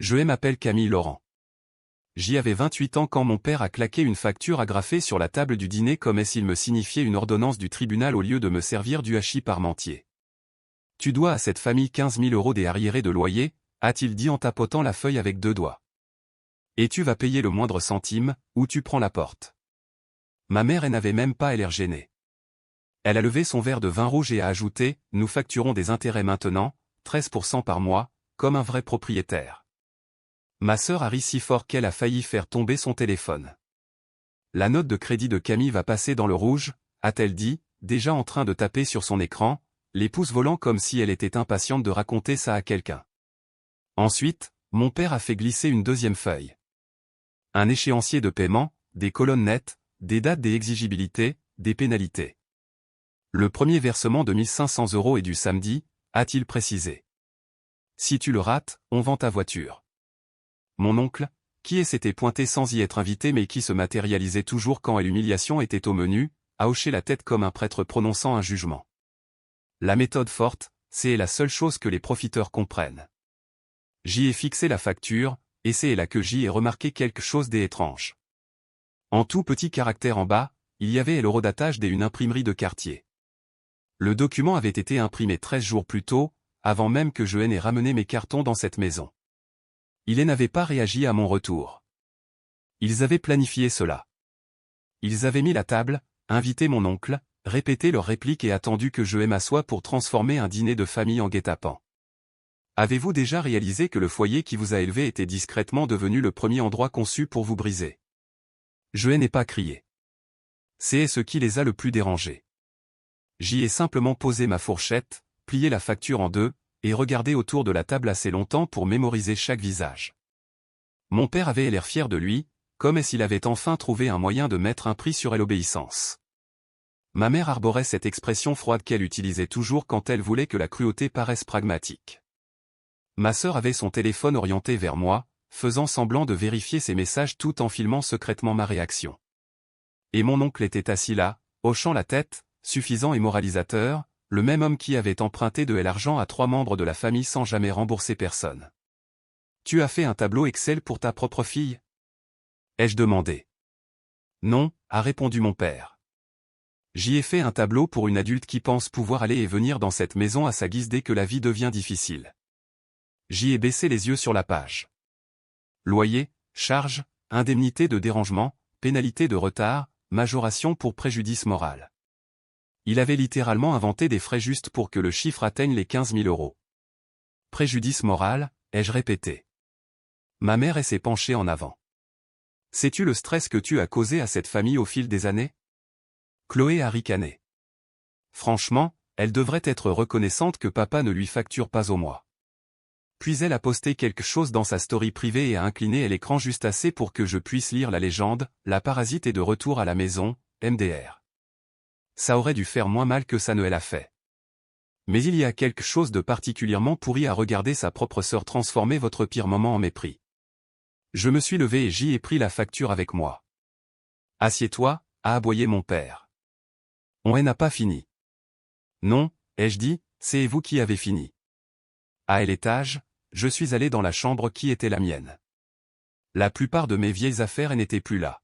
Je m'appelle Camille Laurent. J'y avais 28 ans quand mon père a claqué une facture agrafée sur la table du dîner comme s'il me signifiait une ordonnance du tribunal au lieu de me servir du hachis parmentier. Tu dois à cette famille 15 000 € des arriérés de loyer, a-t-il dit en tapotant la feuille avec 2 doigts. Et tu vas payer le moindre centime, ou tu prends la porte. Ma mère n'avait même pas l'air gênée. Elle a levé son verre de vin rouge et a ajouté « Nous facturons des intérêts maintenant, 13% par mois, comme un vrai propriétaire. » Ma sœur a ri si fort qu'elle a failli faire tomber son téléphone. La note de crédit de Camille va passer dans le rouge, a-t-elle dit, déjà en train de taper sur son écran, les pouces volant comme si elle était impatiente de raconter ça à quelqu'un. Ensuite, mon père a fait glisser une deuxième feuille. Un échéancier de paiement, des colonnes nettes, des dates des exigibilités, des pénalités. Le premier versement de 1 500 € est du samedi, a-t-il précisé. Si tu le rates, on vend ta voiture. Mon oncle, qui s'était pointé sans y être invité mais qui se matérialisait toujours quand l'humiliation était au menu, a hoché la tête comme un prêtre prononçant un jugement. La méthode forte, c'est la seule chose que les profiteurs comprennent. J'y ai fixé la facture, et c'est là que j'y ai remarqué quelque chose d'étrange. En tout petit caractère en bas, il y avait l'horodatage d'une imprimerie de quartier. Le document avait été imprimé 13 jours plus tôt, avant même que je n'aie ramené mes cartons dans cette maison. Ils n'avaient pas réagi à mon retour. Ils avaient planifié cela. Ils avaient mis la table, invité mon oncle, répété leurs répliques et attendu que je m'assoie pour transformer un dîner de famille en guet-apens. Avez-vous déjà réalisé que le foyer qui vous a élevé était discrètement devenu le premier endroit conçu pour vous briser? Je n'ai pas crié. C'est ce qui les a le plus dérangés. J'y ai simplement posé ma fourchette, plié la facture en deux, et regardé autour de la table assez longtemps pour mémoriser chaque visage. Mon père avait l'air fier de lui, comme s'il avait enfin trouvé un moyen de mettre un prix sur l'obéissance. Ma mère arborait cette expression froide qu'elle utilisait toujours quand elle voulait que la cruauté paraisse pragmatique. Ma sœur avait son téléphone orienté vers moi, faisant semblant de vérifier ses messages tout en filmant secrètement ma réaction. Et mon oncle était assis là, hochant la tête, suffisant et moralisateur, le même homme qui avait emprunté de l'argent à 3 membres de la famille sans jamais rembourser personne. « Tu as fait un tableau Excel pour ta propre fille ?» ai-je demandé. « Non » a répondu mon père. « J'y ai fait un tableau pour une adulte qui pense pouvoir aller et venir dans cette maison à sa guise dès que la vie devient difficile. » J'y ai baissé les yeux sur la page. Loyer, charges, indemnité de dérangement, pénalité de retard, majoration pour préjudice moral. Il avait littéralement inventé des frais justes pour que le chiffre atteigne les 15 000 €. Préjudice moral, ai-je répété. Ma mère s'est penchée en avant. Sais-tu le stress que tu as causé à cette famille au fil des années? Chloé a ricané. Franchement, elle devrait être reconnaissante que papa ne lui facture pas au mois. Puis elle a posté quelque chose dans sa story privée et a incliné l'écran juste assez pour que je puisse lire la légende, la parasite est de retour à la maison, MDR. Ça aurait dû faire moins mal que ça ne l'a fait. Mais il y a quelque chose de particulièrement pourri à regarder sa propre sœur transformer votre pire moment en mépris. Je me suis levé et j'y ai pris la facture avec moi. Assieds-toi, a aboyé mon père. On n'a pas fini. Non, ai-je dit, c'est vous qui avez fini. À l'étage, je suis allé dans la chambre qui était la mienne. La plupart de mes vieilles affaires n'étaient plus là.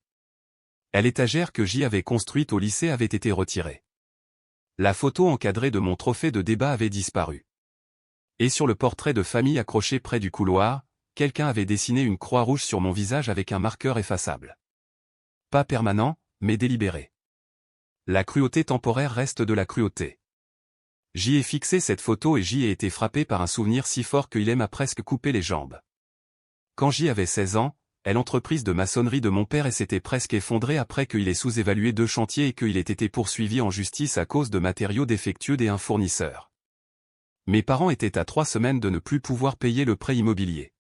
L'étagère que j'y avais construite au lycée avait été retirée. La photo encadrée de mon trophée de débat avait disparu. Et sur le portrait de famille accroché près du couloir, quelqu'un avait dessiné une croix rouge sur mon visage avec un marqueur effaçable. Pas permanent, mais délibéré. La cruauté temporaire reste de la cruauté. J'y ai fixé cette photo et j'y ai été frappé par un souvenir si fort qu'il m'a presque coupé les jambes. Quand j'y avais 16 ans, l'entreprise de maçonnerie de mon père s'était presque effondrée après qu'il ait sous-évalué 2 chantiers et qu'il ait été poursuivi en justice à cause de matériaux défectueux d'un fournisseur. Mes parents étaient à 3 semaines de ne plus pouvoir payer le prêt immobilier.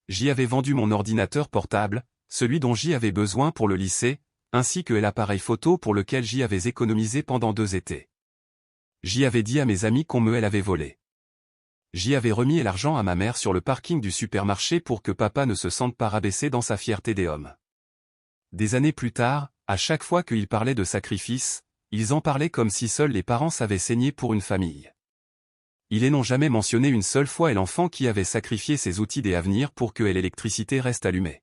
J'y avais vendu mon ordinateur portable, celui dont j'y avais besoin pour le lycée, ainsi que l'appareil photo pour lequel j'y avais économisé pendant 2 étés. J'y avais dit à mes amis qu'on me l'avait volé. J'y avais remis l'argent à ma mère sur le parking du supermarché pour que papa ne se sente pas rabaissé dans sa fierté des hommes. Des années plus tard, à chaque fois qu'ils parlaient de sacrifice, ils en parlaient comme si seuls les parents savaient saigner pour une famille. Ils n'ont jamais mentionné une seule fois l'enfant qui avait sacrifié ses outils et avenirs pour que l'électricité reste allumée.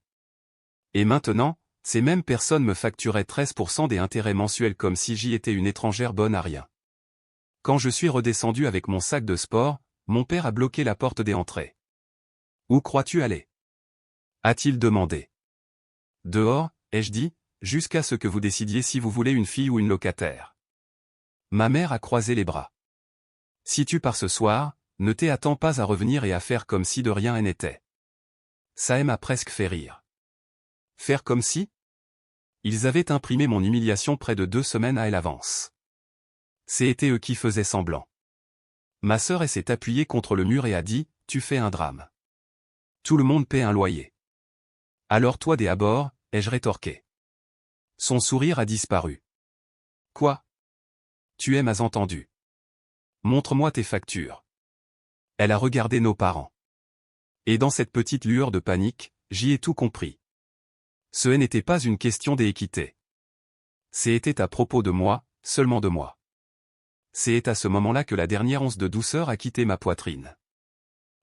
Et maintenant, ces mêmes personnes me facturaient 13% des intérêts mensuels comme si j'y étais une étrangère bonne à rien. Quand je suis redescendu avec mon sac de sport, mon père a bloqué la porte des entrées. « Où crois-tu aller » a-t-il demandé. « Dehors, ai-je dit, jusqu'à ce que vous décidiez si vous voulez une fille ou une locataire. » Ma mère a croisé les bras. « Si tu pars ce soir, ne t'attends pas à revenir et à faire comme si de rien n'était. » Ça m'a presque fait rire. Faire comme si? Ils avaient imprimé mon humiliation près de 2 semaines à l'avance. C'était eux qui faisaient semblant. Ma sœur s'est appuyée contre le mur et a dit, « Tu fais un drame. Tout le monde paie un loyer. Alors toi des abords, ai-je rétorqué. Son sourire a disparu. Quoi? Tu m'as entendu. Montre-moi tes factures. Elle a regardé nos parents. Et dans cette petite lueur de panique, j'y ai tout compris. Ce n'était pas une question d'équité. C'était à propos de moi, seulement de moi. C'est à ce moment-là que la dernière once de douceur a quitté ma poitrine.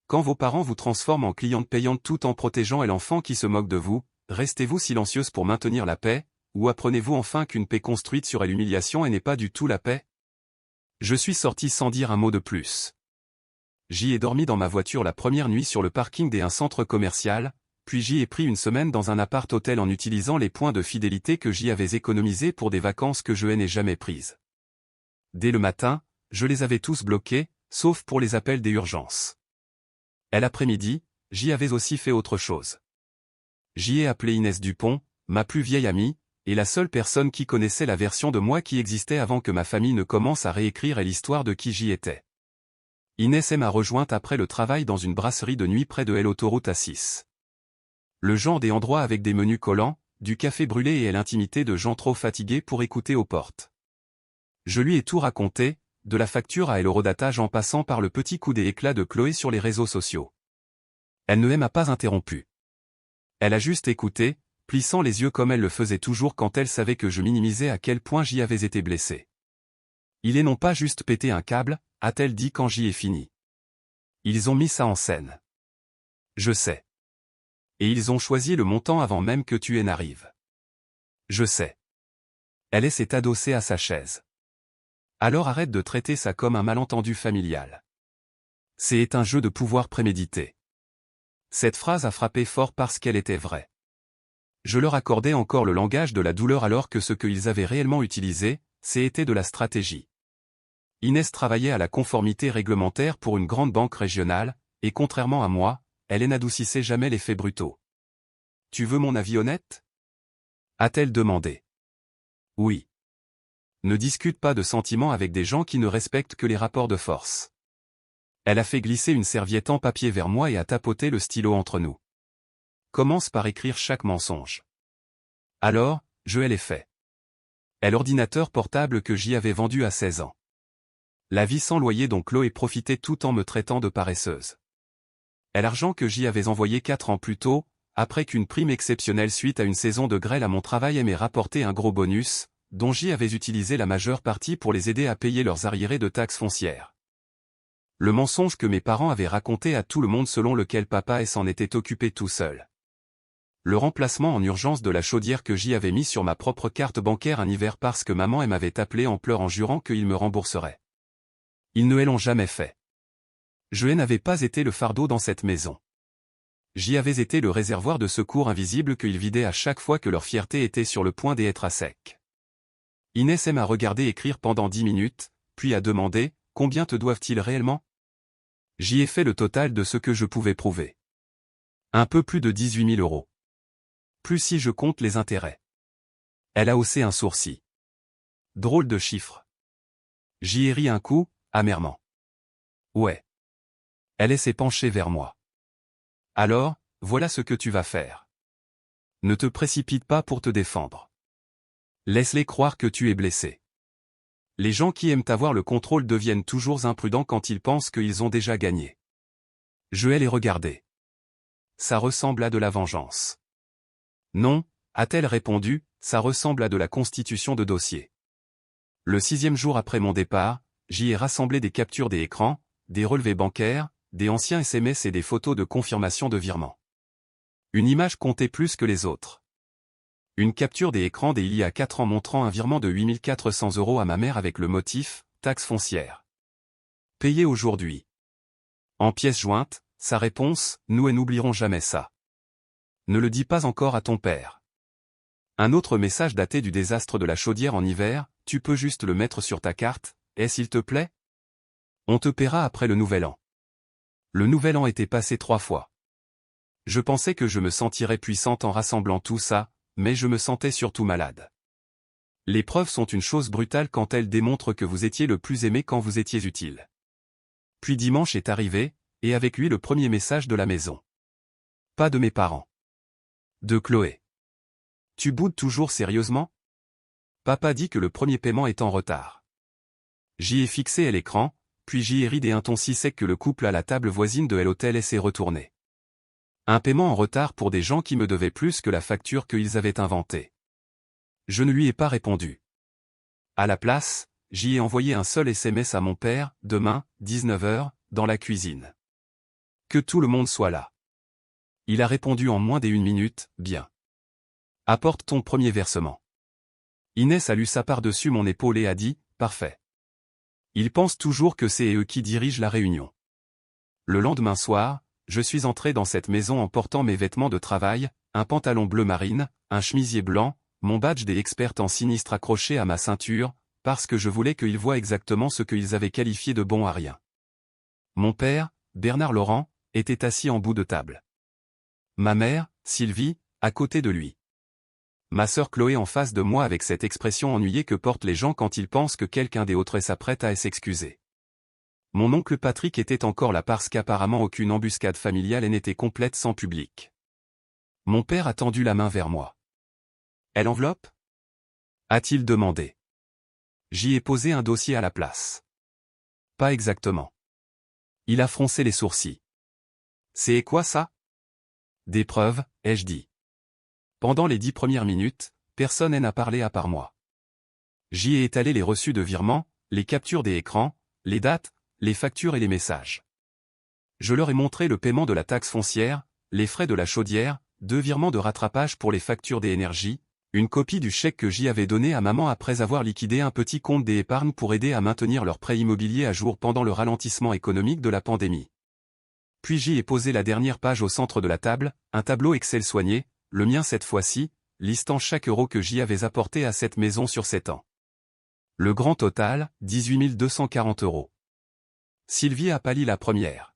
Quand vos parents vous transforment en cliente payante tout en protégeant l'enfant qui se moque de vous, restez-vous silencieuse pour maintenir la paix, ou apprenez-vous enfin qu'une paix construite sur l'humiliation n'est pas du tout la paix? Je suis sorti sans dire un mot de plus. J'y ai dormi dans ma voiture la première nuit sur le parking d'un centre commercial, puis j'y ai pris une semaine dans un appart-hôtel en utilisant les points de fidélité que j'y avais économisés pour des vacances que je n'ai jamais prises. Dès le matin, je les avais tous bloqués, sauf pour les appels des urgences. L'après-midi, j'y avais aussi fait autre chose. J'y ai appelé Inès Dupont, ma plus vieille amie, et la seule personne qui connaissait la version de moi qui existait avant que ma famille ne commence à réécrire l'histoire de qui j'y étais. Inès m'a rejointe après le travail dans une brasserie de nuit près de l'autoroute A6. Le genre des endroits avec des menus collants, du café brûlé et l'intimité de gens trop fatigués pour écouter aux portes. Je lui ai tout raconté, de la facture à l'horodatage en passant par le petit coup d'éclat de Chloé sur les réseaux sociaux. Elle ne m'a pas interrompu. Elle a juste écouté, plissant les yeux comme elle le faisait toujours quand elle savait que je minimisais à quel point j'y avais été blessé. Ils n'ont pas juste pété un câble, a-t-elle dit quand j'y ai fini. Ils ont mis ça en scène. Je sais. Et ils ont choisi le montant avant même que tu n'arrives. Je sais. Elle s'est adossée à sa chaise. Alors arrête de traiter ça comme un malentendu familial. C'est un jeu de pouvoir prémédité. Cette phrase a frappé fort parce qu'elle était vraie. Je leur accordais encore le langage de la douleur alors que ce qu'ils avaient réellement utilisé, c'était de la stratégie. Inès travaillait à la conformité réglementaire pour une grande banque régionale, et contrairement à moi, elle n'adoucissait jamais les faits brutaux. « Tu veux mon avis honnête » a-t-elle demandé. « Oui. Ne discute pas de sentiments avec des gens qui ne respectent que les rapports de force. » Elle a fait glisser une serviette en papier vers moi et a tapoté le stylo entre nous. « Commence par écrire chaque mensonge. » Alors, je l'ai fait. L'ordinateur portable que j'y avais vendu à 16 ans. La vie sans loyer dont Chloé profitait tout en me traitant de paresseuse. L'argent que j'y avais envoyé 4 ans plus tôt, après qu'une prime exceptionnelle suite à une saison de grêle à mon travail m'ait rapporté un gros bonus, dont j'y avais utilisé la majeure partie pour les aider à payer leurs arriérés de taxes foncières. Le mensonge que mes parents avaient raconté à tout le monde selon lequel papa s'en était occupé tout seul. Le remplacement en urgence de la chaudière que j'y avais mis sur ma propre carte bancaire un hiver parce que maman m'avait appelé en pleurs en jurant qu'il me rembourserait. Ils ne l'ont jamais fait. Je n'avais pas été le fardeau dans cette maison. J'y avais été le réservoir de secours invisible qu'ils vidaient à chaque fois que leur fierté était sur le point d'être à sec. Inès m'a regardé écrire pendant 10 minutes, puis a demandé, « Combien te doivent-ils réellement ?» J'y ai fait le total de ce que je pouvais prouver. Un peu plus de 18 000 €. Plus si je compte les intérêts. Elle a haussé un sourcil. Drôle de chiffre. J'y ai ri un coup, amèrement. Ouais. Elle s'est penchée vers moi. Alors, voilà ce que tu vas faire. Ne te précipite pas pour te défendre. Laisse-les croire que tu es blessé. Les gens qui aiment avoir le contrôle deviennent toujours imprudents quand ils pensent qu'ils ont déjà gagné. Je vais les regarder. Ça ressemble à de la vengeance. Non, a-t-elle répondu, ça ressemble à de la constitution de dossier. Le 6e jour après mon départ, j'y ai rassemblé des captures d'écran, des relevés bancaires, des anciens SMS et des photos de confirmation de virement. Une image comptait plus que les autres. Une capture des écrans d'il y a 4 ans montrant un virement de 8 400 € à ma mère avec le motif « taxe foncière ». Payé aujourd'hui. En pièce jointe, sa réponse « Nous n'oublierons jamais ça. Ne le dis pas encore à ton père. » Un autre message daté du désastre de la chaudière en hiver, « Tu peux juste le mettre sur ta carte, s'il te plaît ? On te paiera après le nouvel an. » Le nouvel an était passé 3 fois. Je pensais que je me sentirais puissante en rassemblant tout ça, mais je me sentais surtout malade. Les preuves sont une chose brutale quand elles démontrent que vous étiez le plus aimé quand vous étiez utile. Puis dimanche est arrivé, et avec lui le premier message de la maison. Pas de mes parents. De Chloé. Tu boudes toujours sérieusement ? Papa dit que le premier paiement est en retard. J'y ai fixé à l'écran, puis j'y ai ridé un ton si sec que le couple à la table voisine de l'hôtel s'est retourné. Un paiement en retard pour des gens qui me devaient plus que la facture qu'ils avaient inventée. Je ne lui ai pas répondu. À la place, j'y ai envoyé un seul SMS à mon père, demain, 19 h, dans la cuisine. Que tout le monde soit là. Il a répondu en moins d'1 minute, bien. Apporte ton premier versement. Inès a lu ça par-dessus mon épaule et a dit, parfait. Ils pensent toujours que c'est eux qui dirigent la réunion. Le lendemain soir, je suis entré dans cette maison en portant mes vêtements de travail, un pantalon bleu marine, un chemisier blanc, mon badge des experts en sinistre accroché à ma ceinture, parce que je voulais qu'ils voient exactement ce qu'ils avaient qualifié de bon à rien. Mon père, Bernard Laurent, était assis en bout de table. Ma mère, Sylvie, à côté de lui. Ma sœur Chloé en face de moi avec cette expression ennuyée que portent les gens quand ils pensent que quelqu'un des autres s'apprête à s'excuser. Mon oncle Patrick était encore là parce qu'apparemment aucune embuscade familiale n'était complète sans public. Mon père a tendu la main vers moi. « Elle enveloppe ?» a-t-il demandé. J'y ai posé un dossier à la place. Pas exactement. Il a froncé les sourcils. C'est quoi ça ? Des preuves, ai-je dit. Pendant les 10 premières minutes, personne n'a parlé à part moi. J'y ai étalé les reçus de virement, les captures des écrans, les dates, les factures et les messages. Je leur ai montré le paiement de la taxe foncière, les frais de la chaudière, 2 virements de rattrapage pour les factures des énergies, une copie du chèque que j'y avais donné à maman après avoir liquidé un petit compte d'épargne pour aider à maintenir leur prêt immobilier à jour pendant le ralentissement économique de la pandémie. Puis j'y ai posé la dernière page au centre de la table, un tableau Excel soigné, le mien cette fois-ci, listant chaque euro que j'y avais apporté à cette maison sur 7 ans. Le grand total, 18 240 €. Sylvie a pâli la première.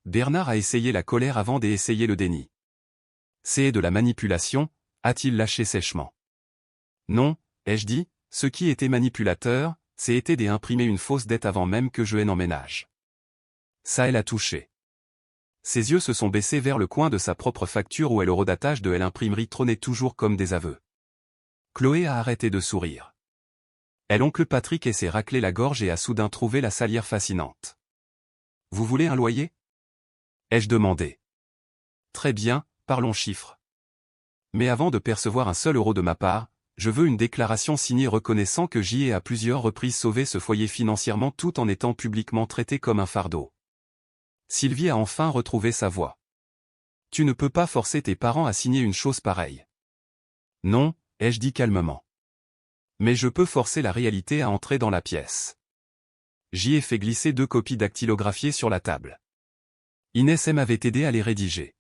Bernard a essayé la colère avant d'essayer le déni. C'est de la manipulation, a-t-il lâché sèchement. Non, ai-je dit, ce qui était manipulateur, c'est été d'imprimer une fausse dette avant même que je n'emménage. Ça elle a touché. Ses yeux se sont baissés vers le coin de sa propre facture où l'eurodatage de l'imprimerie trônait toujours comme des aveux. Chloé a arrêté de sourire. L'oncle Patrick s'est raclé la gorge et a soudain trouvé la salière fascinante. « Vous voulez un loyer ?» ai-je demandé. « Très bien, parlons chiffres. Mais avant de percevoir un seul euro de ma part, je veux une déclaration signée reconnaissant que j'y ai à plusieurs reprises sauvé ce foyer financièrement tout en étant publiquement traité comme un fardeau. » Sylvie a enfin retrouvé sa voix. « Tu ne peux pas forcer tes parents à signer une chose pareille. »« Non, ai-je dit calmement. Mais je peux forcer la réalité à entrer dans la pièce. » J'y ai fait glisser 2 copies dactylographiées sur la table. Inès m'avait aidé à les rédiger.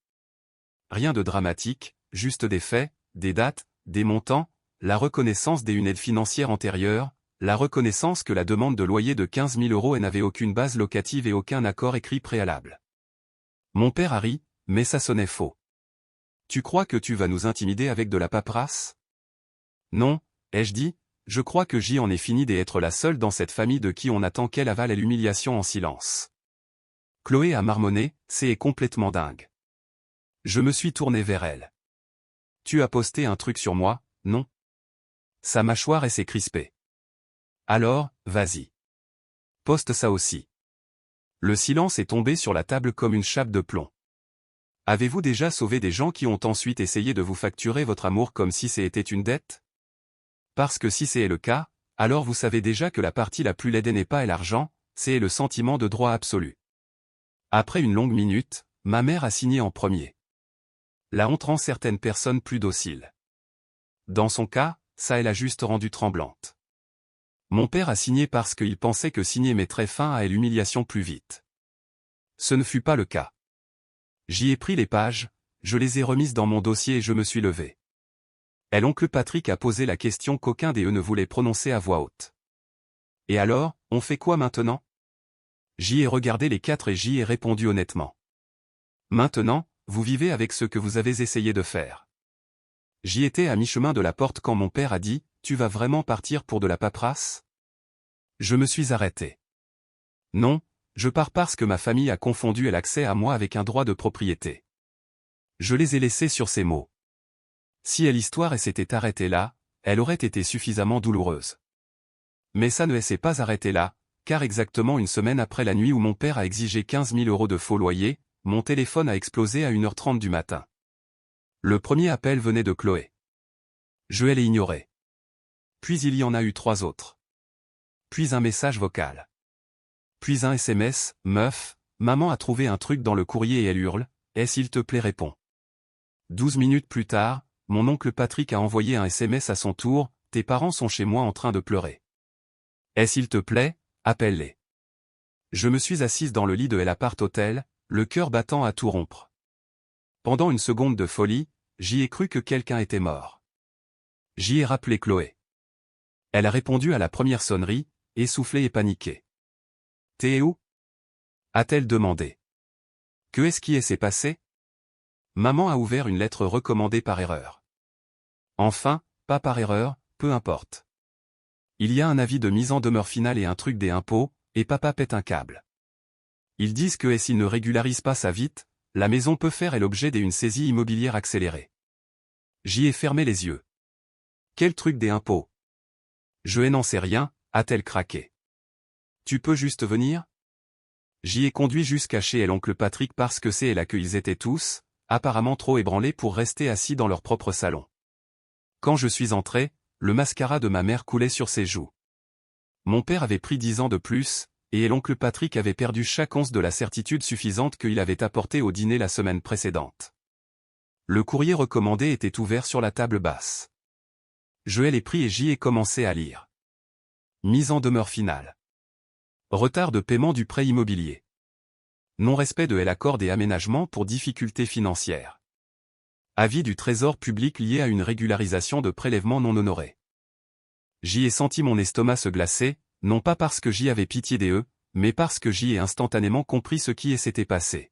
Rien de dramatique, juste des faits, des dates, des montants, la reconnaissance des aides financières antérieures, la reconnaissance que la demande de loyer de 15 000 € n'avait aucune base locative et aucun accord écrit préalable. Mon père a ri, mais ça sonnait faux. « Tu crois que tu vas nous intimider avec de la paperasse ? » Non, ai-je dit, je crois que j'y en ai fini d'être la seule dans cette famille de qui on attend qu'elle avale l'humiliation en silence. Chloé a marmonné, c'est complètement dingue. Je me suis tourné vers elle. Tu as posté un truc sur moi, non ? Sa mâchoire s'est crispée. Alors, vas-y. Poste ça aussi. Le silence est tombé sur la table comme une chape de plomb. Avez-vous déjà sauvé des gens qui ont ensuite essayé de vous facturer votre amour comme si c'était une dette ? Parce que si c'est le cas, alors vous savez déjà que la partie la plus laide n'est pas l'argent, c'est le sentiment de droit absolu. Après une longue minute, ma mère a signé en premier. La honte rend certaines personnes plus dociles. Dans son cas, ça elle a juste rendu tremblante. Mon père a signé parce qu'il pensait que signer mettrait fin à l'humiliation plus vite. Ce ne fut pas le cas. J'y ai pris les pages, je les ai remises dans mon dossier et je me suis levé. L'oncle Patrick a posé la question qu'aucun des eux ne voulait prononcer à voix haute. Et alors, on fait quoi maintenant? J'y ai regardé les quatre et j'y ai répondu honnêtement. Maintenant, vous vivez avec ce que vous avez essayé de faire. J'y étais à mi-chemin de la porte quand mon père a dit, « Tu vas vraiment partir pour de la paperasse ?» Je me suis arrêté. Non, je pars parce que ma famille a confondu l'accès à moi avec un droit de propriété. Je les ai laissés sur ces mots. Si l'histoire s'était arrêtée là, elle aurait été suffisamment douloureuse. Mais ça ne s'est pas arrêté là, car exactement une semaine après la nuit où mon père a exigé 15 000 € de faux loyer, mon téléphone a explosé à 1h30 du matin. Le premier appel venait de Chloé. Je l'ai ignoré. Puis il y en a eu 3 autres. Puis un message vocal. Puis un SMS, « Meuf, maman a trouvé un truc dans le courrier et elle hurle, s'il te plaît réponds. » 12 minutes plus tard, mon oncle Patrick a envoyé un SMS à son tour, « Tes parents sont chez moi en train de pleurer. S'il te plaît, appelle-les. » Je me suis assise dans le lit de l'appart hôtel, le cœur battant à tout rompre. Pendant une seconde de folie, j'y ai cru que quelqu'un était mort. J'y ai rappelé Chloé. Elle a répondu à la première sonnerie, essoufflée et paniquée. « T'es où ?» a-t-elle demandé. « Qu'est-ce qui s'est passé ?» Maman a ouvert une lettre recommandée par erreur. Enfin, pas par erreur, peu importe. Il y a un avis de mise en demeure finale et un truc des impôts, et papa pète un câble. Ils disent que s'il ne régularise pas ça vite, la maison peut faire l'objet d'une saisie immobilière accélérée. J'y ai fermé les yeux. Quel truc des impôts? Je n'en sais rien, a-t-elle craqué. Tu peux juste venir? J'y ai conduit jusqu'à chez l'oncle Patrick parce que c'est là qu'ils étaient tous, apparemment trop ébranlés pour rester assis dans leur propre salon. Quand je suis entré, le mascara de ma mère coulait sur ses joues. Mon père avait pris 10 ans de plus, et l'oncle Patrick avait perdu chaque once de la certitude suffisante qu'il avait apportée au dîner la semaine précédente. Le courrier recommandé était ouvert sur la table basse. Je l'ai pris et j'y ai commencé à lire. Mise en demeure finale. Retard de paiement du prêt immobilier. Non-respect de l'accord des aménagements pour difficultés financières. Avis du Trésor public lié à une régularisation de prélèvements non honorés. J'y ai senti mon estomac se glacer, non pas parce que j'y avais pitié des mais parce que j'y ai instantanément compris ce qui s'était passé.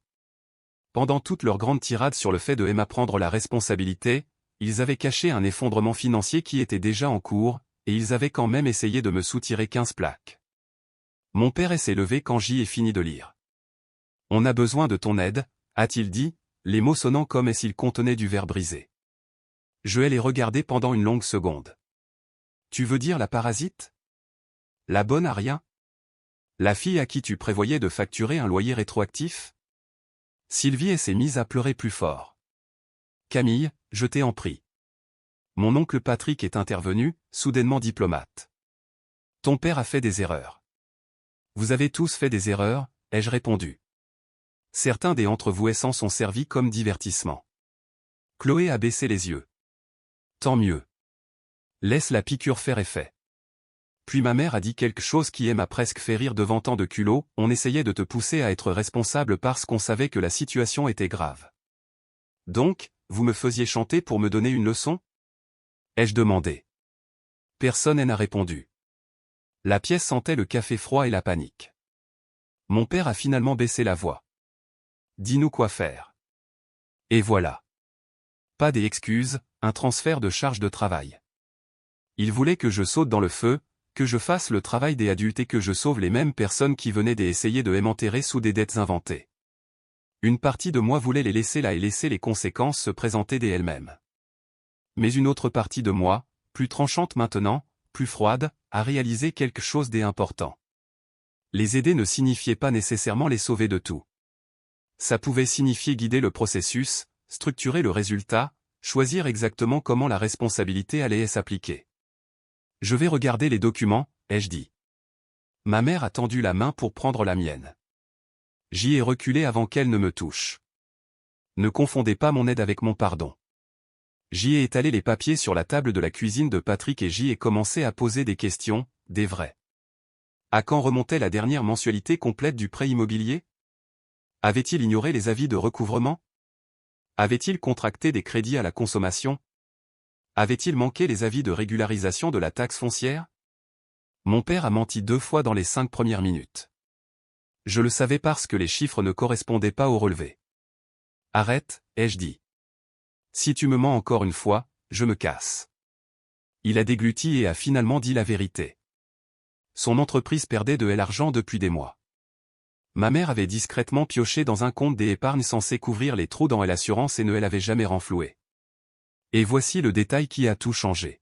Pendant toute leur grande tirade sur le fait de prendre la responsabilité, ils avaient caché un effondrement financier qui était déjà en cours, et ils avaient quand même essayé de me soutirer 15 plaques. Mon père s'est levé quand j'y ai fini de lire. « On a besoin de ton aide », a-t-il dit, les mots sonnant comme s'ils contenaient du verre brisé. Je l'ai regardé pendant une longue seconde. « Tu veux dire la parasite? La bonne à rien? La fille à qui tu prévoyais de facturer un loyer rétroactif ?» Sylvie s'est mise à pleurer plus fort. « Camille, je t'en prie. » Mon oncle Patrick est intervenu, soudainement diplomate. « Ton père a fait des erreurs. » « Vous avez tous fait des erreurs, ai-je répondu. Certains d'entre vous s'en sont servis comme divertissement. Chloé a baissé les yeux. Tant mieux. Laisse la piqûre faire effet. Puis ma mère a dit quelque chose qui m'a presque fait rire devant tant de culot, on essayait de te pousser à être responsable parce qu'on savait que la situation était grave. Donc, vous me faisiez chanter pour me donner une leçon? Ai-je demandé. Personne n'a répondu. La pièce sentait le café froid et la panique. Mon père a finalement baissé la voix. Dis-nous quoi faire. Et voilà. Pas d'excuses, un transfert de charge de travail. Il voulait que je saute dans le feu, que je fasse le travail des adultes et que je sauve les mêmes personnes qui venaient d'essayer de m'enterrer sous des dettes inventées. Une partie de moi voulait les laisser là et laisser les conséquences se présenter d'elles-mêmes. Mais une autre partie de moi, plus tranchante maintenant, plus froide, a réalisé quelque chose d'important. Les aider ne signifiait pas nécessairement les sauver de tout. Ça pouvait signifier guider le processus, structurer le résultat, choisir exactement comment la responsabilité allait s'appliquer. Je vais regarder les documents, ai-je dit. Ma mère a tendu la main pour prendre la mienne. J'y ai reculé avant qu'elle ne me touche. Ne confondez pas mon aide avec mon pardon. J'y ai étalé les papiers sur la table de la cuisine de Patrick et j'y ai commencé à poser des questions, des vraies. À quand remontait la dernière mensualité complète du prêt immobilier? Avait-il ignoré les avis de recouvrement? Avait-il contracté des crédits à la consommation? Avait-il manqué les avis de régularisation de la taxe foncière? Mon père a menti 2 fois dans les 5 premières minutes. Je le savais parce que les chiffres ne correspondaient pas au relevé. Arrête, ai-je dit. Si tu me mens encore une fois, je me casse. Il a dégluti et a finalement dit la vérité. Son entreprise perdait de l'argent depuis des mois. Ma mère avait discrètement pioché dans un compte d'épargne censé couvrir les trous dans l'assurance et ne l'avait jamais renfloué. Et voici le détail qui a tout changé.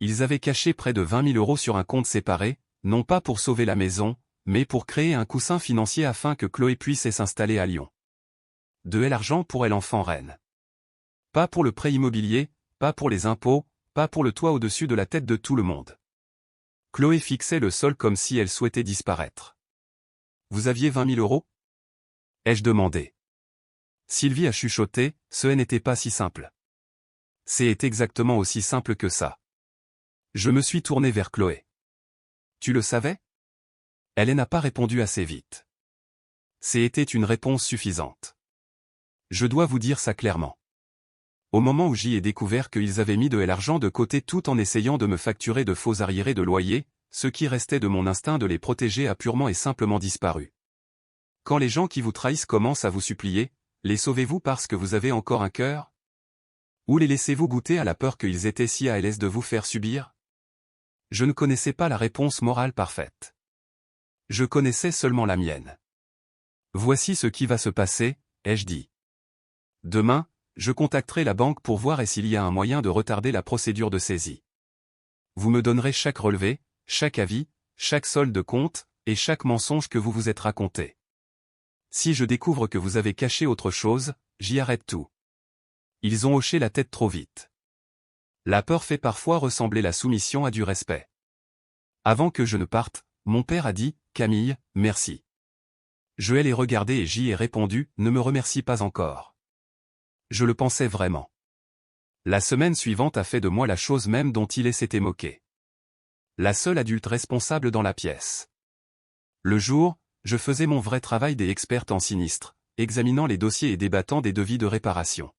Ils avaient caché près de 20 000 € sur un compte séparé, non pas pour sauver la maison, mais pour créer un coussin financier afin que Chloé puisse s'installer à Lyon. De l'argent pour l'enfant reine. Pas pour le prêt immobilier, pas pour les impôts, pas pour le toit au-dessus de la tête de tout le monde. Chloé fixait le sol comme si elle souhaitait disparaître. Vous aviez 20 000 €? Ai-je demandé. Sylvie a chuchoté, ce n'était pas si simple. C'est exactement aussi simple que ça. Je me suis tourné vers Chloé. Tu le savais? Elle n'a pas répondu assez vite. C'était une réponse suffisante. Je dois vous dire ça clairement. Au moment où j'y ai découvert qu'ils avaient mis de l'argent de côté tout en essayant de me facturer de faux arriérés de loyer, ce qui restait de mon instinct de les protéger a purement et simplement disparu. Quand les gens qui vous trahissent commencent à vous supplier, les sauvez-vous parce que vous avez encore un cœur? Ou les laissez-vous goûter à la peur qu'ils étaient si à l'aise de vous faire subir? Je ne connaissais pas la réponse morale parfaite. Je connaissais seulement la mienne. Voici ce qui va se passer, ai-je dit. Demain, je contacterai la banque pour voir s'il y a un moyen de retarder la procédure de saisie. Vous me donnerez chaque relevé, chaque avis, chaque solde de compte, et chaque mensonge que vous vous êtes raconté. Si je découvre que vous avez caché autre chose, j'y arrête tout. Ils ont hoché la tête trop vite. La peur fait parfois ressembler la soumission à du respect. Avant que je ne parte, mon père a dit, « Camille, merci. » Je l'ai regardé et j'y ai répondu, « Ne me remercie pas encore. » Je le pensais vraiment. La semaine suivante a fait de moi la chose même dont il s'était moqué. La seule adulte responsable dans la pièce. Le jour, je faisais mon vrai travail des expertes en sinistre, examinant les dossiers et débattant des devis de réparation.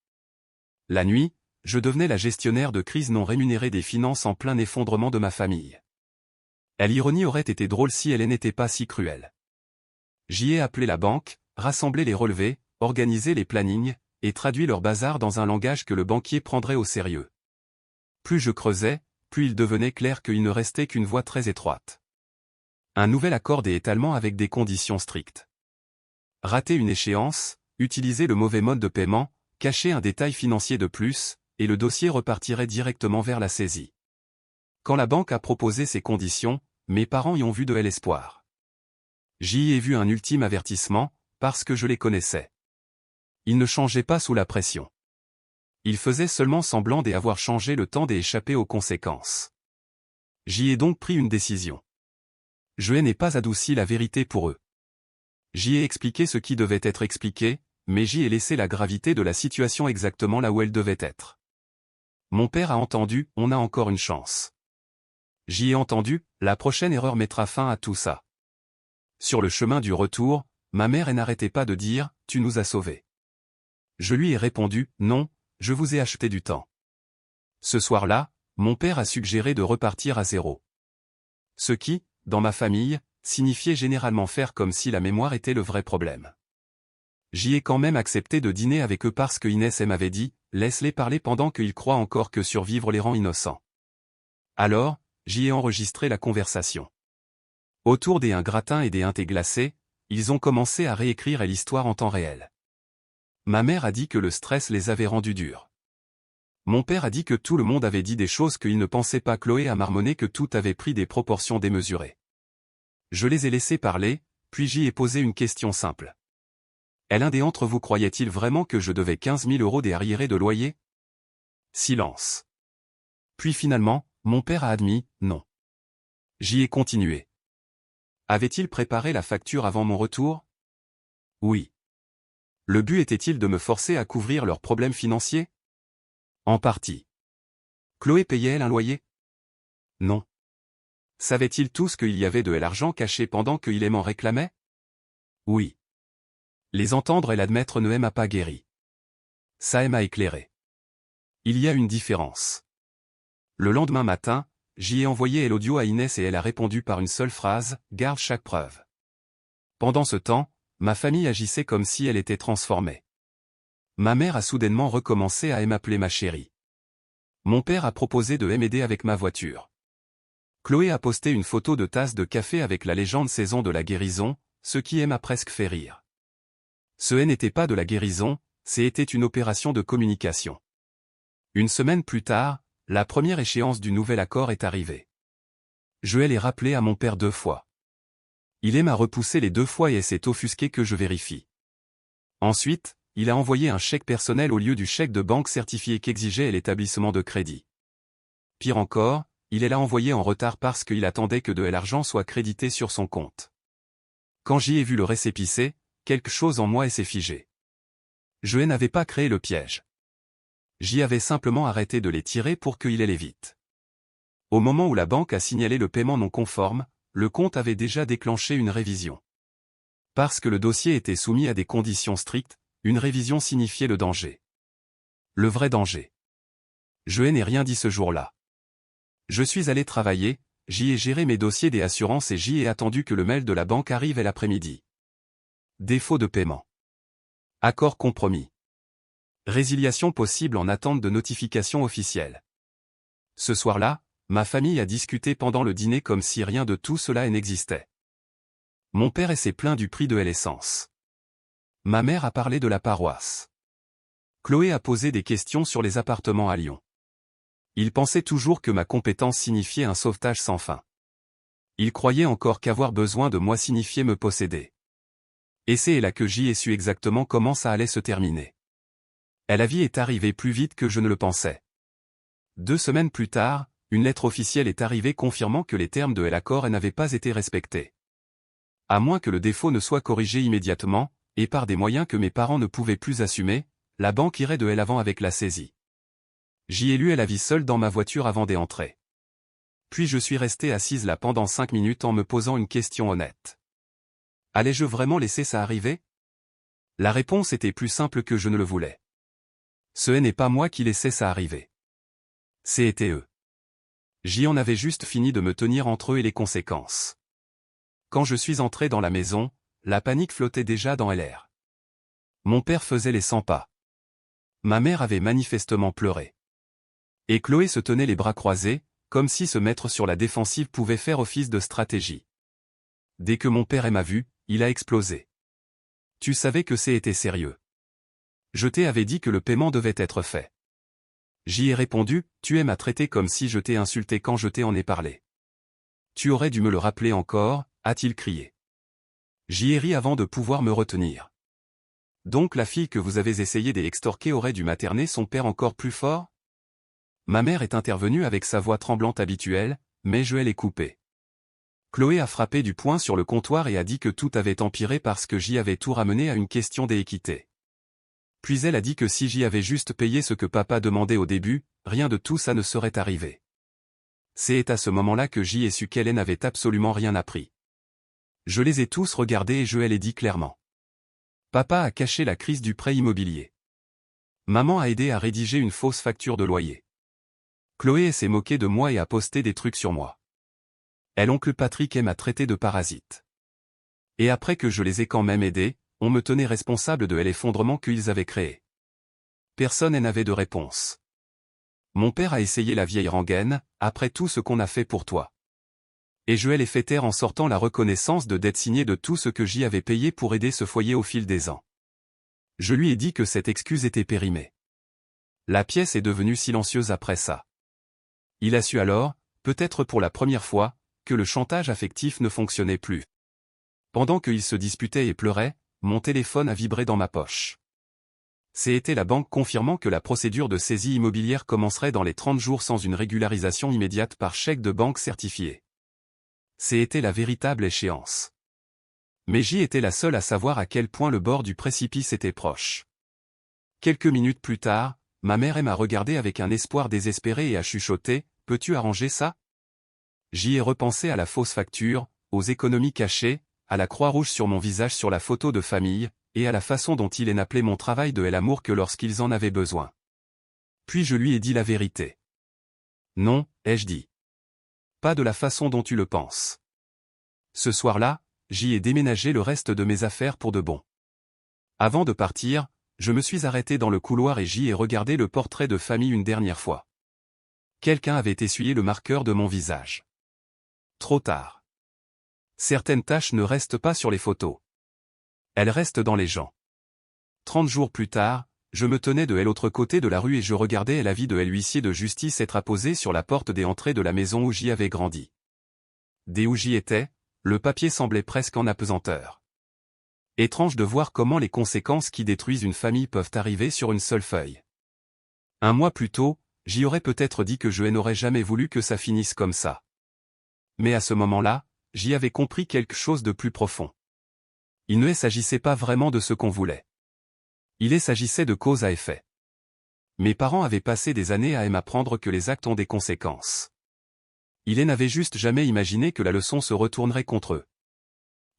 La nuit, je devenais la gestionnaire de crise non rémunérée des finances en plein effondrement de ma famille. L'ironie aurait été drôle si elle n'était pas si cruelle. J'y ai appelé la banque, rassemblé les relevés, organisé les plannings, et traduit leur bazar dans un langage que le banquier prendrait au sérieux. Plus je creusais, plus il devenait clair qu'il ne restait qu'une voie très étroite. Un nouvel accord d'étalement avec des conditions strictes. Rater une échéance, utiliser le mauvais mode de paiement, cacher un détail financier de plus, et le dossier repartirait directement vers la saisie. Quand la banque a proposé ces conditions, mes parents y ont vu de l'espoir. J'y ai vu un ultime avertissement, parce que je les connaissais. Ils ne changeaient pas sous la pression. Ils faisaient seulement semblant d'avoir changé le temps d'échapper aux conséquences. J'y ai donc pris une décision. Je n'ai pas adouci la vérité pour eux. J'y ai expliqué ce qui devait être expliqué, mais j'y ai laissé la gravité de la situation exactement là où elle devait être. Mon père a entendu, on a encore une chance. J'y ai entendu, la prochaine erreur mettra fin à tout ça. Sur le chemin du retour, ma mère n'arrêtait pas de dire, tu nous as sauvés. Je lui ai répondu, non, je vous ai acheté du temps. Ce soir-là, mon père a suggéré de repartir à zéro. Ce qui, dans ma famille, signifiait généralement faire comme si la mémoire était le vrai problème. J'y ai quand même accepté de dîner avec eux parce que Inès m'avait dit, laisse-les parler pendant qu'ils croient encore que survivre les rend innocents. Alors, j'y ai enregistré la conversation. Autour des un gratin et des un thé glacé, ils ont commencé à réécrire l'histoire en temps réel. Ma mère a dit que le stress les avait rendus durs. Mon père a dit que tout le monde avait dit des choses qu'il ne pensait pas. Chloé a marmonné que tout avait pris des proportions démesurées. Je les ai laissés parler, puis j'y ai posé une question simple. L'un des d'entre vous croyait-il vraiment que je devais 15 000 € des arriérés de loyer? Silence. Puis finalement, mon père a admis, non. J'y ai continué. Avait-il préparé la facture avant mon retour? Oui. Le but était-il de me forcer à couvrir leurs problèmes financiers? En partie. Chloé payait-elle un loyer? Non. Savait-il tous qu'il y avait de l'argent caché pendant qu'il m'en réclamait? Oui. Les entendre et l'admettre ne m'a pas guéri. Ça m'a éclairé. Il y a une différence. Le lendemain matin, j'y ai envoyé l'audio à Inès et elle a répondu par une seule phrase, garde chaque preuve. Pendant ce temps, ma famille agissait comme si elle était transformée. Ma mère a soudainement recommencé à m'appeler ma chérie. Mon père a proposé de m'aider avec ma voiture. Chloé a posté une photo de tasse de café avec la légende saison de la guérison, ce qui m'a presque fait rire. Ce n'était pas de la guérison, c'était une opération de communication. Une semaine plus tard, la première échéance du nouvel accord est arrivée. Je l'ai rappelé à mon père 2 fois. Il m'a repoussé les 2 fois et s'est offusqué que je vérifie. Ensuite, il a envoyé un chèque personnel au lieu du chèque de banque certifié qu'exigeait l'établissement de crédit. Pire encore, il l'a envoyé en retard parce qu'il attendait que de l'argent soit crédité sur son compte. Quand j'y ai vu le récépissé, quelque chose en moi s'est figé. Je n'avais pas créé le piège. J'y avais simplement arrêté de les tirer pour qu'il allait vite. Au moment où la banque a signalé le paiement non conforme, le compte avait déjà déclenché une révision. Parce que le dossier était soumis à des conditions strictes, une révision signifiait le danger. Le vrai danger. Je n'ai rien dit ce jour-là. Je suis allé travailler, j'y ai géré mes dossiers des assurances et j'y ai attendu que le mail de la banque arrive l'après-midi. Défaut de paiement. Accord compromis. Résiliation possible en attente de notification officielle. Ce soir-là, ma famille a discuté pendant le dîner comme si rien de tout cela n'existait. Mon père s'est plaint du prix de l'essence. Ma mère a parlé de la paroisse. Chloé a posé des questions sur les appartements à Lyon. Il pensait toujours que ma compétence signifiait un sauvetage sans fin. Il croyait encore qu'avoir besoin de moi signifiait me posséder. Et c'est là que j'y ai su exactement comment ça allait se terminer. La vie est arrivée plus vite que je ne le pensais. 2 semaines plus tard, une lettre officielle est arrivée confirmant que les termes de l'accord n'avaient pas été respectés. À moins que le défaut ne soit corrigé immédiatement, et par des moyens que mes parents ne pouvaient plus assumer, la banque irait de l'avant avec la saisie. J'y ai lu la vie seule dans ma voiture avant d'entrer. Puis je suis resté assise là pendant 5 minutes en me posant une question honnête. Allais-je vraiment laisser ça arriver? La réponse était plus simple que je ne le voulais. Ce n'est pas moi qui laissais ça arriver. C'était eux. J'y en avais juste fini de me tenir entre eux et les conséquences. Quand je suis entré dans la maison, la panique flottait déjà dans l'air. Mon père faisait les 100 pas. Ma mère avait manifestement pleuré. Et Chloé se tenait les bras croisés, comme si se mettre sur la défensive pouvait faire office de stratégie. Dès que mon père m'a vu, il a explosé. Tu savais que c'était sérieux. Je t'avais dit que le paiement devait être fait. J'y ai répondu, tu m'as traité comme si je t'ai insulté quand je t'en ai parlé. Tu aurais dû me le rappeler encore, a-t-il crié. J'y ai ri avant de pouvoir me retenir. Donc la fille que vous avez essayé d'extorquer aurait dû materner son père encore plus fort? Ma mère est intervenue avec sa voix tremblante habituelle, mais je l'ai coupée. Chloé a frappé du poing sur le comptoir et a dit que tout avait empiré parce que j'y avais tout ramené à une question d'équité. Puis elle a dit que si j'y avais juste payé ce que papa demandait au début, rien de tout ça ne serait arrivé. C'est à ce moment-là que j'y ai su qu'elle n'avait absolument rien appris. Je les ai tous regardés et je l'ai dit clairement. Papa a caché la crise du prêt immobilier. Maman a aidé à rédiger une fausse facture de loyer. Chloé s'est moquée de moi et a posté des trucs sur moi. Oncle Patrick m'a traité de parasite. Et après que je les ai quand même aidés, on me tenait responsable de l'effondrement qu'ils avaient créé. Personne n'avait de réponse. Mon père a essayé la vieille rengaine, après tout ce qu'on a fait pour toi. Et je l'ai fait taire en sortant la reconnaissance de dette signée de tout ce que j'y avais payé pour aider ce foyer au fil des ans. Je lui ai dit que cette excuse était périmée. La pièce est devenue silencieuse après ça. Il a su alors, peut-être pour la première fois, que le chantage affectif ne fonctionnait plus. Pendant qu'il se disputait et pleurait, mon téléphone a vibré dans ma poche. C'était la banque confirmant que la procédure de saisie immobilière commencerait dans les 30 jours sans une régularisation immédiate par chèque de banque certifié. C'était la véritable échéance. Mais J était la seule à savoir à quel point le bord du précipice était proche. Quelques minutes plus tard, ma mère m'a regardé avec un espoir désespéré et a chuchoté, « Peux-tu arranger ça ?» J'y ai repensé à la fausse facture, aux économies cachées, à la croix rouge sur mon visage sur la photo de famille, et à la façon dont il appelait mon travail de l'amour que lorsqu'ils en avaient besoin. Puis je lui ai dit la vérité. Non, ai-je dit. Pas de la façon dont tu le penses. Ce soir-là, j'y ai déménagé le reste de mes affaires pour de bon. Avant de partir, je me suis arrêté dans le couloir et j'y ai regardé le portrait de famille une dernière fois. Quelqu'un avait essuyé le marqueur de mon visage. Trop tard. Certaines taches ne restent pas sur les photos. Elles restent dans les gens. 30 jours plus tard, je me tenais de l'autre côté de la rue et je regardais l'avis de l'huissier de justice être apposé sur la porte des entrées de la maison où j'y avais grandi. Dès où j'y étais, le papier semblait presque en apesanteur. Étrange de voir comment les conséquences qui détruisent une famille peuvent arriver sur une seule feuille. Un mois plus tôt, j'y aurais peut-être dit que je n'aurais jamais voulu que ça finisse comme ça. Mais à ce moment-là, j'y avais compris quelque chose de plus profond. Il ne s'agissait pas vraiment de ce qu'on voulait. Il s'agissait de cause à effet. Mes parents avaient passé des années à m'apprendre que les actes ont des conséquences. Ils n'avaient juste jamais imaginé que la leçon se retournerait contre eux.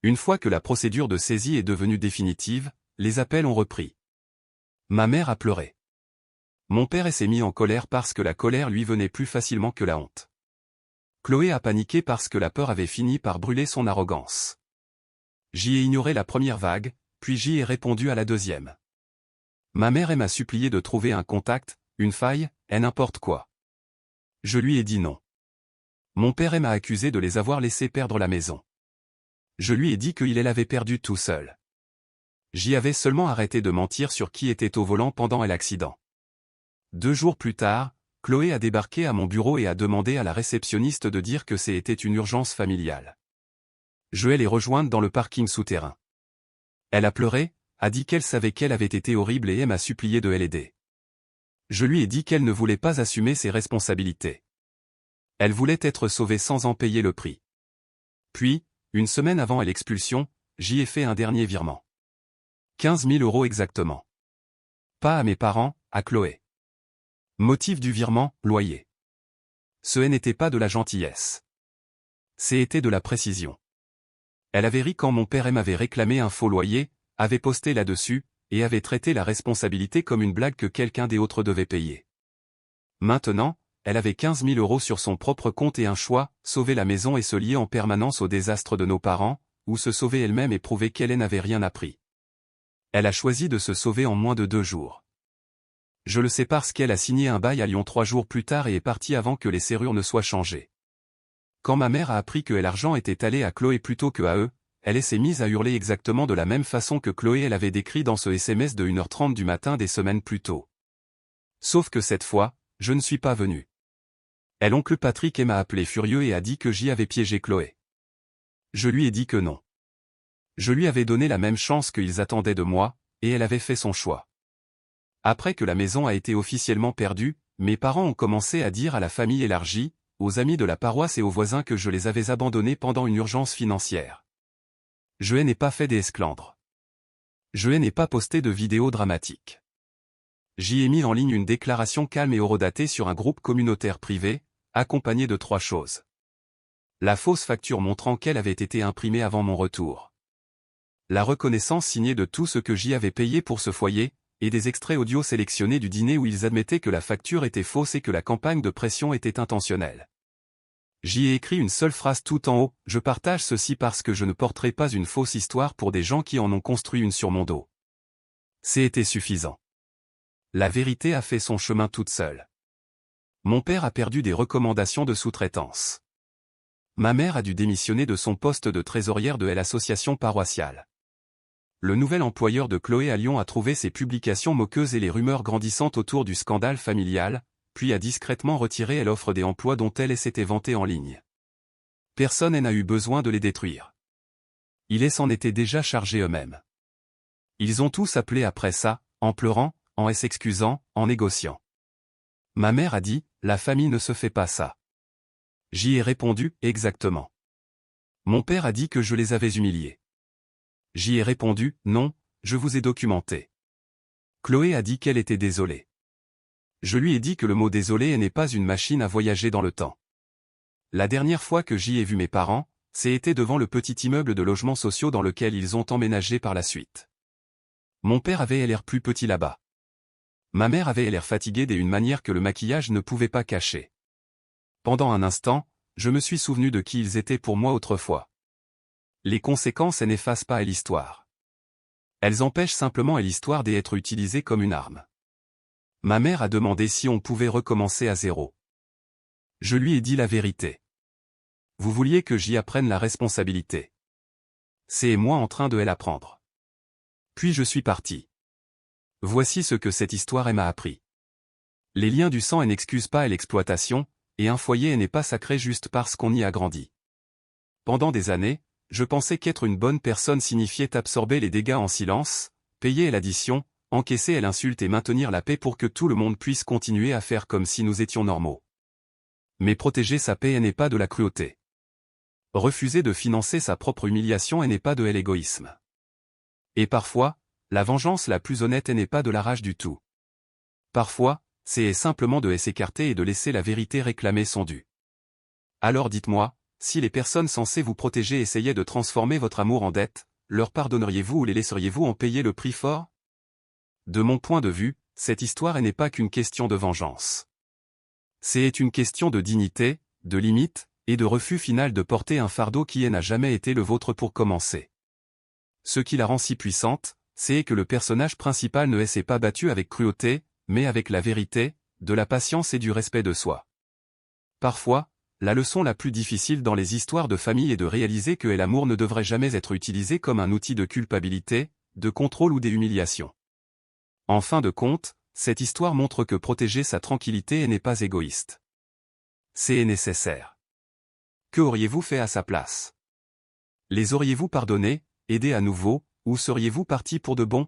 Une fois que la procédure de saisie est devenue définitive, les appels ont repris. Ma mère a pleuré. Mon père s'est mis en colère parce que la colère lui venait plus facilement que la honte. Chloé a paniqué parce que la peur avait fini par brûler son arrogance. J'y ai ignoré la première vague, puis j'y ai répondu à la deuxième. Ma mère m'a supplié de trouver un contact, une faille, et n'importe quoi. Je lui ai dit non. Mon père m'a accusé de les avoir laissés perdre la maison. Je lui ai dit qu'il l'avait perdue tout seul. J'y avais seulement arrêté de mentir sur qui était au volant pendant l'accident. 2 jours plus tard, Chloé a débarqué à mon bureau et a demandé à la réceptionniste de dire que c'était une urgence familiale. Je vais les rejoindre dans le parking souterrain. Elle a pleuré, a dit qu'elle savait qu'elle avait été horrible et m'a supplié de l'aider. Je lui ai dit qu'elle ne voulait pas assumer ses responsabilités. Elle voulait être sauvée sans en payer le prix. Puis, une semaine avant l'expulsion, j'y ai fait un dernier virement. 15 000 € exactement. Pas à mes parents, à Chloé. Motif du virement, loyer. Ce n'était pas de la gentillesse. C'était de la précision. Elle avait ri quand mon père m'avait réclamé un faux loyer, avait posté là-dessus, et avait traité la responsabilité comme une blague que quelqu'un d'autre devait payer. Maintenant, elle avait 15 000 € sur son propre compte et un choix, sauver la maison et se lier en permanence au désastre de nos parents, ou se sauver elle-même et prouver qu'elle n'avait rien appris. Elle a choisi de se sauver en moins de 2 jours. Je le sais parce qu'elle a signé un bail à Lyon 3 jours plus tard et est partie avant que les serrures ne soient changées. Quand ma mère a appris que l'argent était allé à Chloé plutôt que à eux, elle s'est mise à hurler exactement de la même façon que Chloé l'avait décrit dans ce SMS de 1h30 du matin des semaines plus tôt. Sauf que cette fois, je ne suis pas venu. L'oncle Patrick m'a appelé furieux et a dit que j'y avais piégé Chloé. Je lui ai dit que non. Je lui avais donné la même chance qu'ils attendaient de moi, et elle avait fait son choix. Après que la maison a été officiellement perdue, mes parents ont commencé à dire à la famille élargie, aux amis de la paroisse et aux voisins que je les avais abandonnés pendant une urgence financière. Je n'ai pas fait des esclandres. Je n'ai pas posté de vidéos dramatiques. J'y ai mis en ligne une déclaration calme et horodatée sur un groupe communautaire privé, accompagnée de 3 choses. La fausse facture montrant qu'elle avait été imprimée avant mon retour. La reconnaissance signée de tout ce que j'y avais payé pour ce foyer, et des extraits audio sélectionnés du dîner où ils admettaient que la facture était fausse et que la campagne de pression était intentionnelle. J'y ai écrit une seule phrase tout en haut, je partage ceci parce que je ne porterai pas une fausse histoire pour des gens qui en ont construit une sur mon dos. C'était suffisant. La vérité a fait son chemin toute seule. Mon père a perdu des recommandations de sous-traitance. Ma mère a dû démissionner de son poste de trésorière de l'association paroissiale. Le nouvel employeur de Chloé à Lyon a trouvé ses publications moqueuses et les rumeurs grandissantes autour du scandale familial, puis a discrètement retiré l'offre des emplois dont elle s'était vantée en ligne. Personne n'a eu besoin de les détruire. Ils s'en étaient déjà chargés eux-mêmes. Ils ont tous appelé après ça, en pleurant, en s'excusant, en négociant. Ma mère a dit, la famille ne se fait pas ça. J'y ai répondu, exactement. Mon père a dit que je les avais humiliés. J'y ai répondu, non, je vous ai documenté. Chloé a dit qu'elle était désolée. Je lui ai dit que le mot désolé n'est pas une machine à voyager dans le temps. La dernière fois que j'y ai vu mes parents, c'était devant le petit immeuble de logements sociaux dans lequel ils ont emménagé par la suite. Mon père avait l'air plus petit là-bas. Ma mère avait l'air fatiguée d'une manière que le maquillage ne pouvait pas cacher. Pendant un instant, je me suis souvenu de qui ils étaient pour moi autrefois. Les conséquences n'effacent pas l'histoire. Elles empêchent simplement l'histoire d'être utilisée comme une arme. Ma mère a demandé si on pouvait recommencer à zéro. Je lui ai dit la vérité. Vous vouliez que j'y apprenne la responsabilité. C'est moi en train de l'apprendre. Puis je suis parti. Voici ce que cette histoire m'a appris. Les liens du sang n'excusent pas l'exploitation, et un foyer n'est pas sacré juste parce qu'on y a grandi. Pendant des années, je pensais qu'être une bonne personne signifiait absorber les dégâts en silence, payer l'addition, encaisser l'insulte et maintenir la paix pour que tout le monde puisse continuer à faire comme si nous étions normaux. Mais protéger sa paix n'est pas de la cruauté. Refuser de financer sa propre humiliation n'est pas de l'égoïsme. Et parfois, la vengeance la plus honnête n'est pas de la rage du tout. Parfois, c'est simplement de s'écarter et de laisser la vérité réclamer son dû. Alors dites-moi, si les personnes censées vous protéger essayaient de transformer votre amour en dette, leur pardonneriez-vous ou les laisseriez-vous en payer le prix fort? De mon point de vue, cette histoire n'est pas qu'une question de vengeance. C'est une question de dignité, de limite, et de refus final de porter un fardeau qui n'a jamais été le vôtre pour commencer. Ce qui la rend si puissante, c'est que le personnage principal ne s'est pas battu avec cruauté, mais avec la vérité, de la patience et du respect de soi. Parfois, la leçon la plus difficile dans les histoires de famille est de réaliser que l'amour ne devrait jamais être utilisé comme un outil de culpabilité, de contrôle ou d'humiliation. En fin de compte, cette histoire montre que protéger sa tranquillité n'est pas égoïste. C'est nécessaire. Que auriez-vous fait à sa place? Les auriez-vous pardonnés, aidés à nouveau, ou seriez-vous partis pour de bon?